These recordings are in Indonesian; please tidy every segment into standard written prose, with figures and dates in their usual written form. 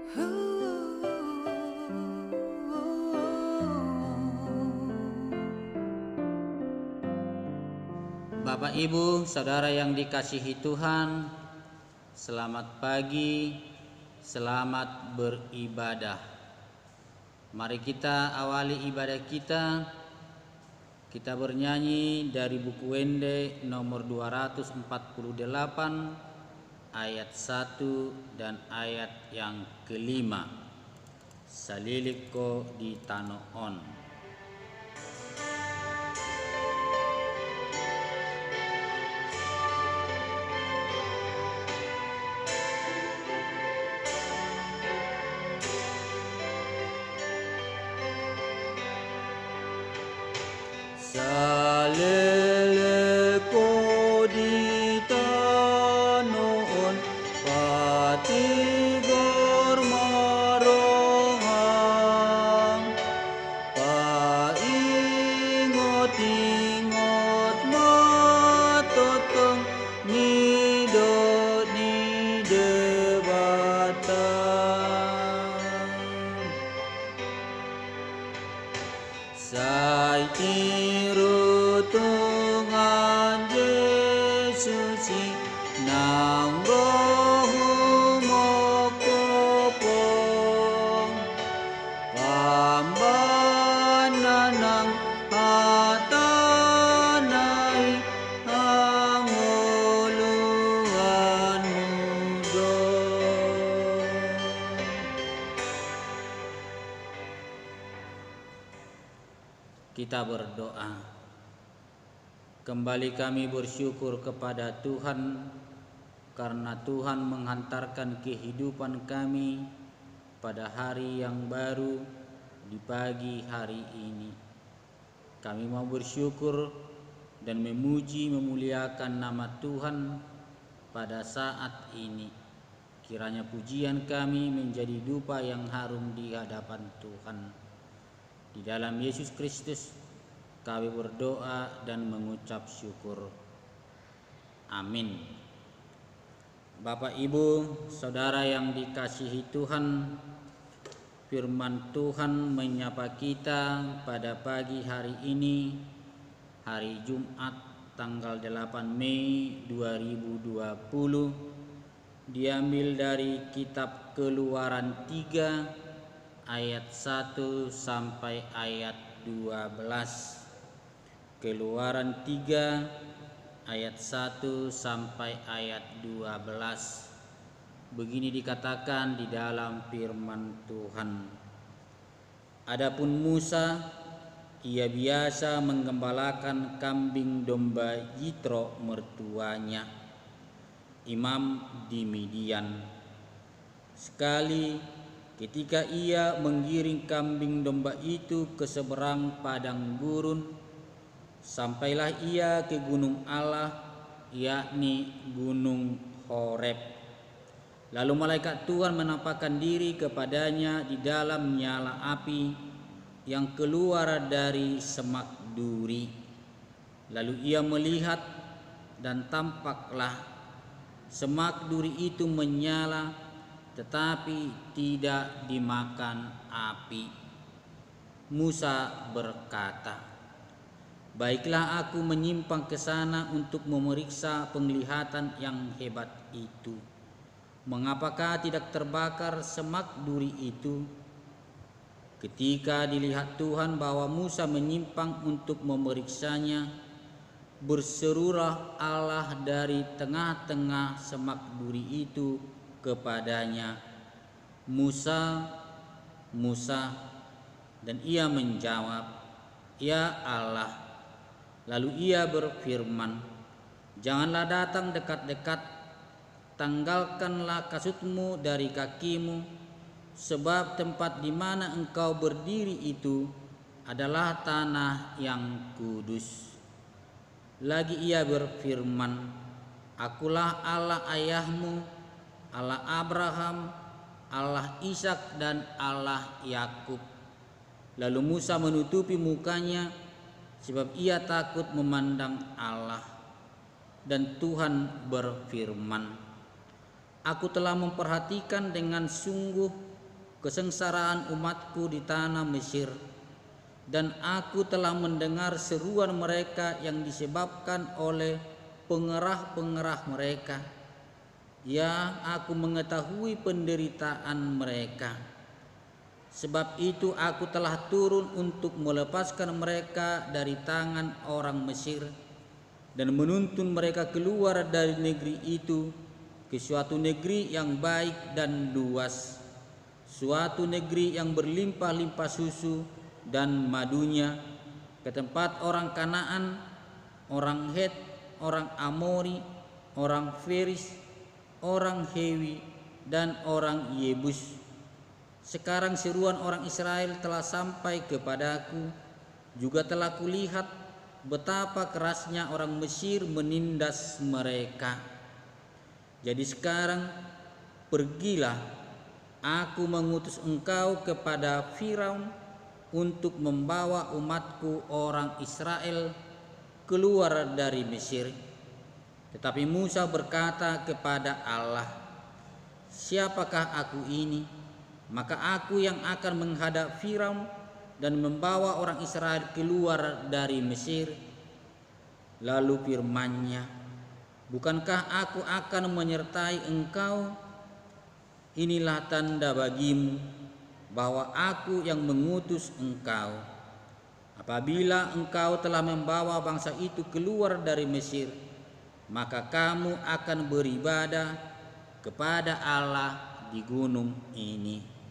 Bapak Ibu, saudara yang dikasihi Tuhan, selamat pagi, selamat beribadah. Mari kita awali ibadah kita. Kita bernyanyi dari buku Wende nomor 248 ayat 1 dan ayat yang kelima. Saliliko di Tanoon. Salileko di Tanoon patigor marohang, paingot-ingot matotong nidot di debatan. Sai tiru Tuhan Yesus nang rohu mokopong, pambananang hatanai anguluhan mudo. Kita berdoa. Kembali kami bersyukur kepada Tuhan karena Tuhan menghantarkan kehidupan kami pada hari yang baru di pagi hari ini. Kami mau bersyukur dan memuji memuliakan nama Tuhan pada saat ini. Kiranya pujian kami menjadi dupa yang harum di hadapan Tuhan. Di dalam Yesus Kristus kami berdoa dan mengucap syukur. Amin. Bapak Ibu, saudara yang dikasihi Tuhan, firman Tuhan menyapa kita pada pagi hari ini, hari Jumat tanggal 8 Mei 2020, diambil dari kitab Keluaran 3 ayat 1 sampai ayat 12. Keluaran 3 ayat 1 sampai ayat 12. Begini dikatakan di dalam firman Tuhan. Adapun Musa, ia biasa menggembalakan kambing domba Yitro mertuanya, imam di Midian. Sekali ketika ia menggiring kambing domba itu ke seberang padang gurun, sampailah ia ke gunung Allah, yakni gunung Horeb. Lalu malaikat Tuhan menampakkan diri kepadanya di dalam nyala api yang keluar dari semak duri. Lalu ia melihat dan tampaklah semak duri itu menyala tetapi tidak dimakan api. Musa berkata, "Baiklah, aku menyimpang ke sana untuk memeriksa penglihatan yang hebat itu. Mengapakah tidak terbakar semak duri itu?" Ketika dilihat Tuhan bahwa Musa menyimpang untuk memeriksanya, berserulah Allah dari tengah-tengah semak duri itu kepadanya, "Musa, Musa." Dan ia menjawab, "Ya Allah." Lalu ia berfirman, "Janganlah datang dekat-dekat, tanggalkanlah kasutmu dari kakimu, sebab tempat di mana engkau berdiri itu adalah tanah yang kudus." Lagi ia berfirman, "Akulah Allah ayahmu, Allah Abraham, Allah Ishak dan Allah Yakub." Lalu Musa menutupi mukanya sebab ia takut memandang Allah. Dan Tuhan berfirman, "Aku telah memperhatikan dengan sungguh kesengsaraan umatku di tanah Mesir, dan aku telah mendengar seruan mereka yang disebabkan oleh pengerah-pengerah mereka. Ya, aku mengetahui penderitaan mereka. Sebab itu aku telah turun untuk melepaskan mereka dari tangan orang Mesir dan menuntun mereka keluar dari negeri itu ke suatu negeri yang baik dan luas, suatu negeri yang berlimpah-limpah susu dan madunya, ke tempat orang Kanaan, orang Het, orang Amori, orang Feris, orang Hewi, dan orang Yebus. Sekarang seruan orang Israel telah sampai kepadaku, juga telah kulihat betapa kerasnya orang Mesir menindas mereka. Jadi sekarang pergilah, aku mengutus engkau kepada Firaun untuk membawa umatku orang Israel keluar dari Mesir. Tetapi Musa berkata kepada Allah, siapakah aku ini? Maka aku yang akan menghadap Firaun dan membawa orang Israel keluar dari Mesir. Lalu firman-Nya, bukankah aku akan menyertai engkau? Inilah tanda bagimu bahwa aku yang mengutus engkau. Apabila engkau telah membawa bangsa itu keluar dari Mesir, maka kamu akan beribadah kepada Allah di gunung ini.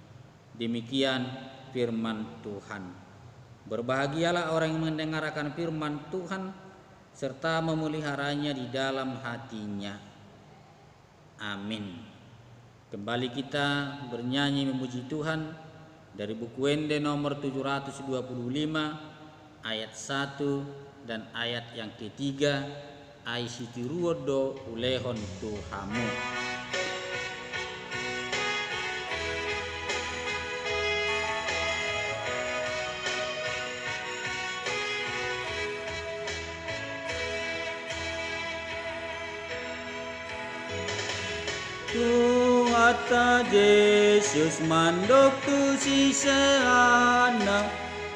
Demikian firman Tuhan. Berbahagialah orang yang mendengarkan firman Tuhan serta memeliharanya di dalam hatinya. Amin. Kembali kita bernyanyi memuji Tuhan dari buku Wende nomor 725 ayat 1 dan ayat yang ketiga, Aisiti ruodo ulehon Tuhamu. Tuhan Yesus mandok tu si seana,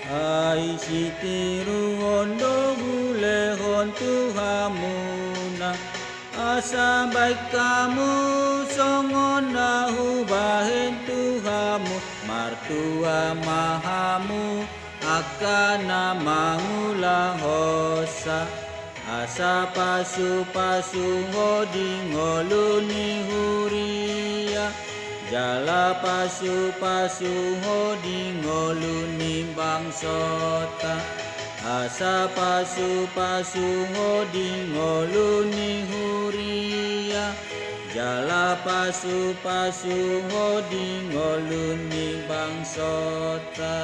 ai si tiru ondo gulehon Tuhamuna. Asa baik kamu songon nahu bahen Tuhamu, martua mahamu akan namangula hosa. Asa pasu-pasu ngodi ngoluni huria, jala pasu-pasu ngodi ngoluni bangsota. Asa pasu-pasu ngodi ngoluni huria, jala pasu-pasu ngodi ngoluni bangsota.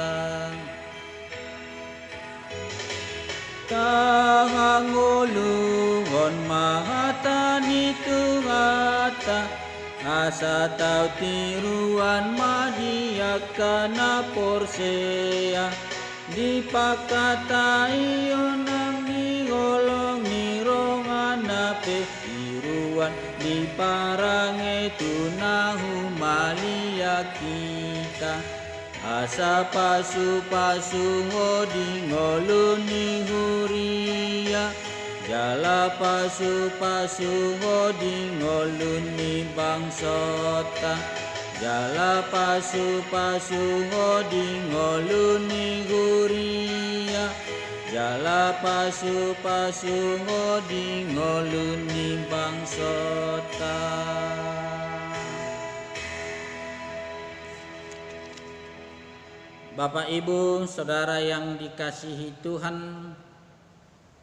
Tahangulungon mahatani tuhata, asa tau tiruan madiakana porsea. Dipakatai onang nigolong nirongana pe tiruan, diparange tunahu malia kita. Asa pasu-pasu ngodi ngoluni huria, jala pasu-pasu ngodi ngoluni bangsota. Jala pasu-pasu ngodi ngoluni huria, jala pasu-pasu ngodi ngoluni bangsota. Bapak, Ibu, Saudara yang dikasihi Tuhan,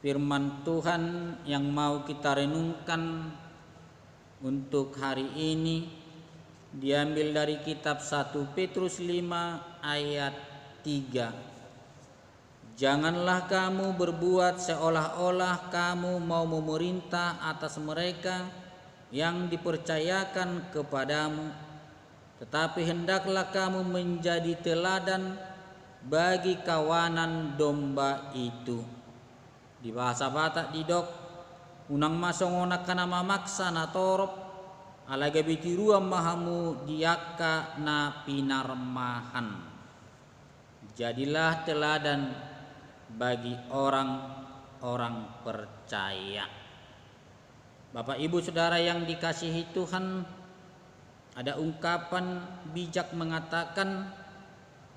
firman Tuhan yang mau kita renungkan untuk hari ini diambil dari kitab 1 Petrus 5 ayat 3. Janganlah kamu berbuat seolah-olah kamu mau memerintah atas mereka yang dipercayakan kepadamu, tetapi hendaklah kamu menjadi teladan bagi kawanan domba itu. Di bahasa Batak didok unang masongona kana mamaksa na torop, alaga bitirua mahamu diaka na pinarmahan. Jadilah teladan bagi orang-orang percaya. Bapak Ibu Saudara yang dikasihi Tuhan, ada ungkapan bijak mengatakan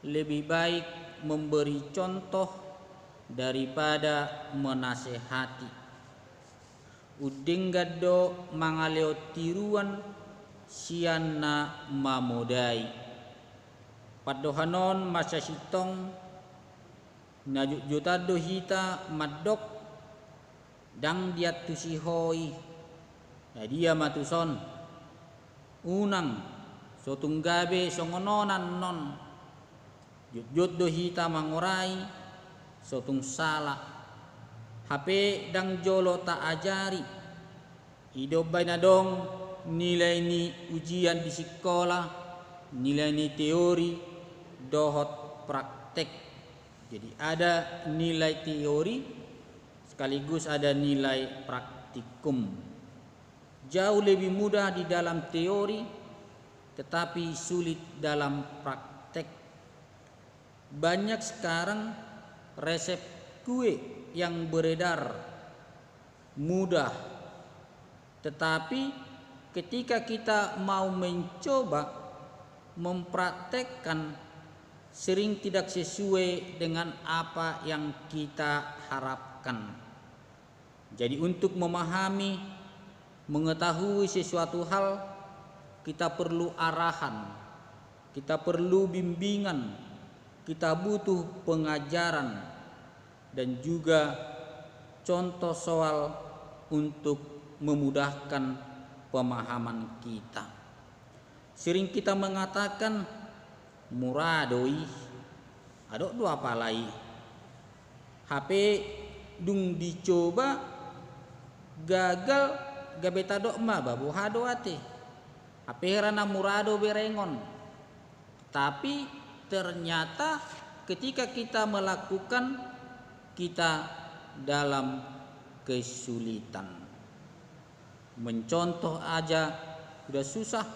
lebih baik memberi contoh daripada menasehati. Uding gado mangaleo tiruan siana mamodai. Padohanon masa sitong najuk jutado hita madok dang dia tusihoi. Ya dia matuson unang sotung gabe songononan non jut do hita mangurai sotung salah HP dang jolo tak ajari hidup bay na dong nilai ni ujian di sekolah, nilai ni teori dohot praktek. Jadi ada nilai teori sekaligus ada nilai praktikum. Jauh lebih mudah di dalam teori tetapi sulit dalam praktek. Banyak sekarang resep kue yang beredar mudah, tetapi ketika kita mau mencoba mempraktekkan sering tidak sesuai dengan apa yang kita harapkan. Jadi untuk memahami, mengetahui sesuatu hal, kita perlu arahan, kita perlu bimbingan, kita butuh pengajaran dan juga contoh soal untuk memudahkan pemahaman kita. Sering kita mengatakan muradoi, adok dua palai. HP dung dicoba gagal gabeta dok ma babu hado ate. HP rana murado berengon. Tapi ternyata ketika kita melakukan kita dalam kesulitan. Mencontoh aja sudah susah,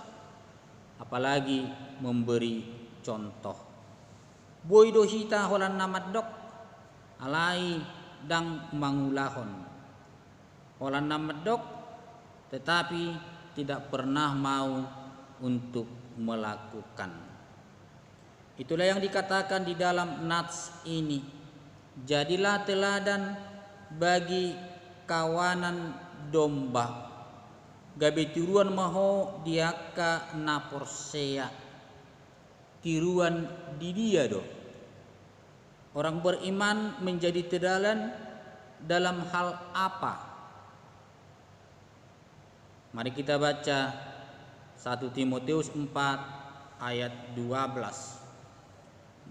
apalagi memberi contoh. Boy do hita holan namat dok alai dang mangulahon. Holan namat dok tetapi tidak pernah mau untuk melakukan. Itulah yang dikatakan di dalam nats ini. Jadilah teladan bagi kawanan domba. Gabe tiruan maho diaka naporsea. Tiruan di dia do. Orang beriman menjadi teladan dalam hal apa? Mari kita baca 1 Timotius 4 ayat 12.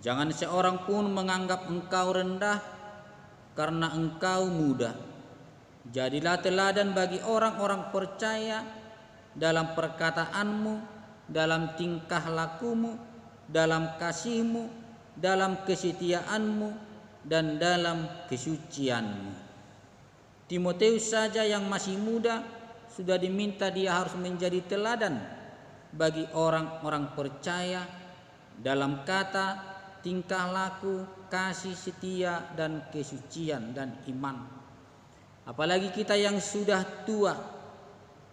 Jangan seorang pun menganggap engkau rendah karena engkau muda. Jadilah teladan bagi orang-orang percaya dalam perkataanmu, dalam tingkah lakumu, dalam kasihmu, dalam kesetiaanmu, dan dalam kesucianmu. Timotius saja yang masih muda sudah diminta dia harus menjadi teladan bagi orang-orang percaya dalam kata, tingkah laku, kasih setia, dan kesucian dan iman. Apalagi kita yang sudah tua.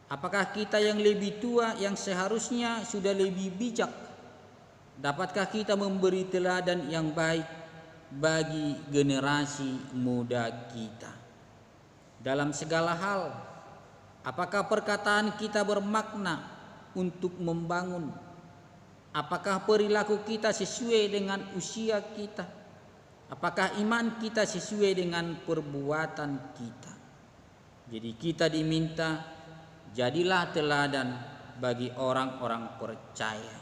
Apakah kita yang lebih tua yang seharusnya sudah lebih bijak? Dapatkah kita memberi teladan yang baik bagi generasi muda kita? Dalam segala hal, apakah perkataan kita bermakna untuk membangun? Apakah perilaku kita sesuai dengan usia kita? Apakah iman kita sesuai dengan perbuatan kita? Jadi kita diminta jadilah teladan bagi orang-orang percaya.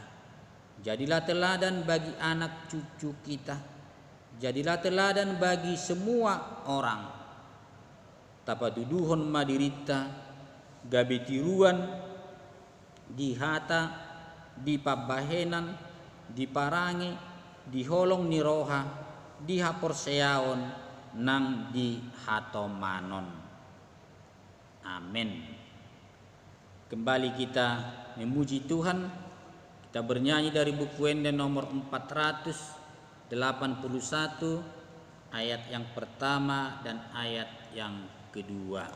Jadilah teladan bagi anak cucu kita. Jadilah teladan bagi semua orang. Tapaduduhon madirita gabe tiruan dihata di pabahenan, di parangi, di holong ni roha, di haporseaon, nang di hatomanon. Amin. Kembali kita memuji Tuhan. Kita bernyanyi dari buku Wende nomor 481 ayat yang pertama dan ayat yang kedua.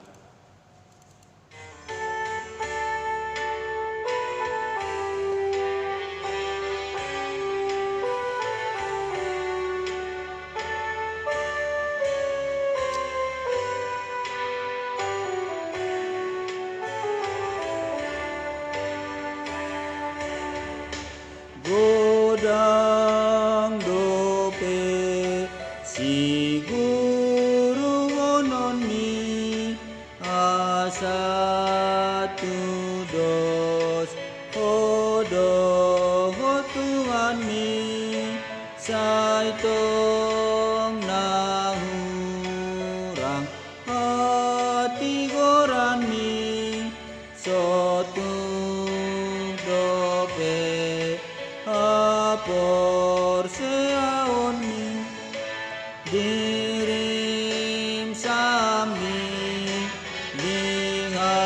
Godang dope si guru ngononi asatu dos hodo Tuhan mi saitong nahurang hati goran mi sotu dope por seaon mi dirim sami liha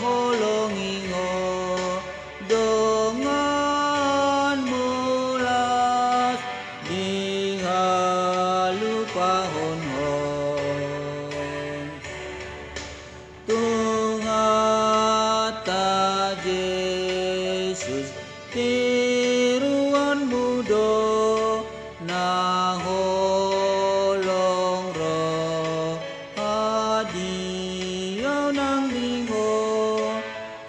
holongingo dongan mulas liha lupahon hon Tuhan ta Yesus tiruan mudo na holong ro adiyaw ng lingo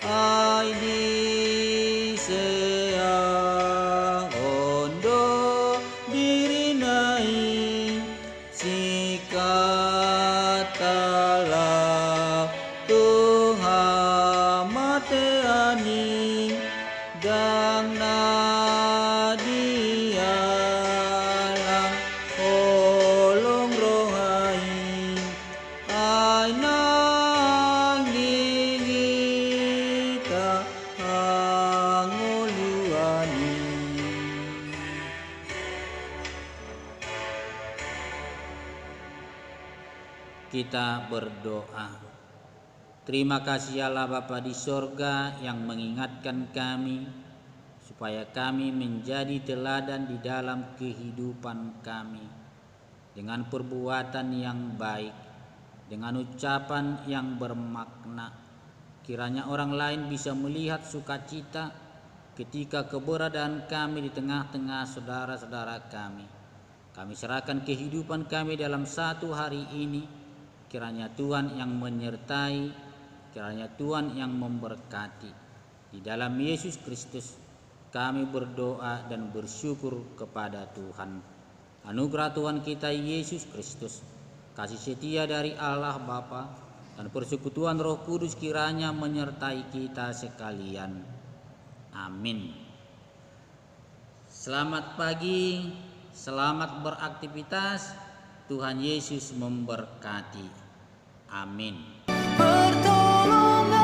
ay di seyang ondo dirinay sikatala Tuhan mateani dang na dialang holong rohain ay nanggigita ang uluanin. Kita berdoa. Terima kasih Allah Bapa di sorga yang mengingatkan kami supaya kami menjadi teladan di dalam kehidupan kami dengan perbuatan yang baik, dengan ucapan yang bermakna. Kiranya orang lain bisa melihat sukacita ketika keberadaan kami di tengah-tengah saudara-saudara kami. Kami serahkan kehidupan kami dalam satu hari ini. Kiranya Tuhan yang menyertai, kiranya Tuhan yang memberkati. Di dalam Yesus Kristus kami berdoa dan bersyukur kepada Tuhan. Anugerah Tuhan kita Yesus Kristus, kasih setia dari Allah Bapa, dan persekutuan Roh Kudus kiranya menyertai kita sekalian. Amin. Selamat pagi, selamat beraktivitas. Tuhan Yesus memberkati. Amin. Pertolongan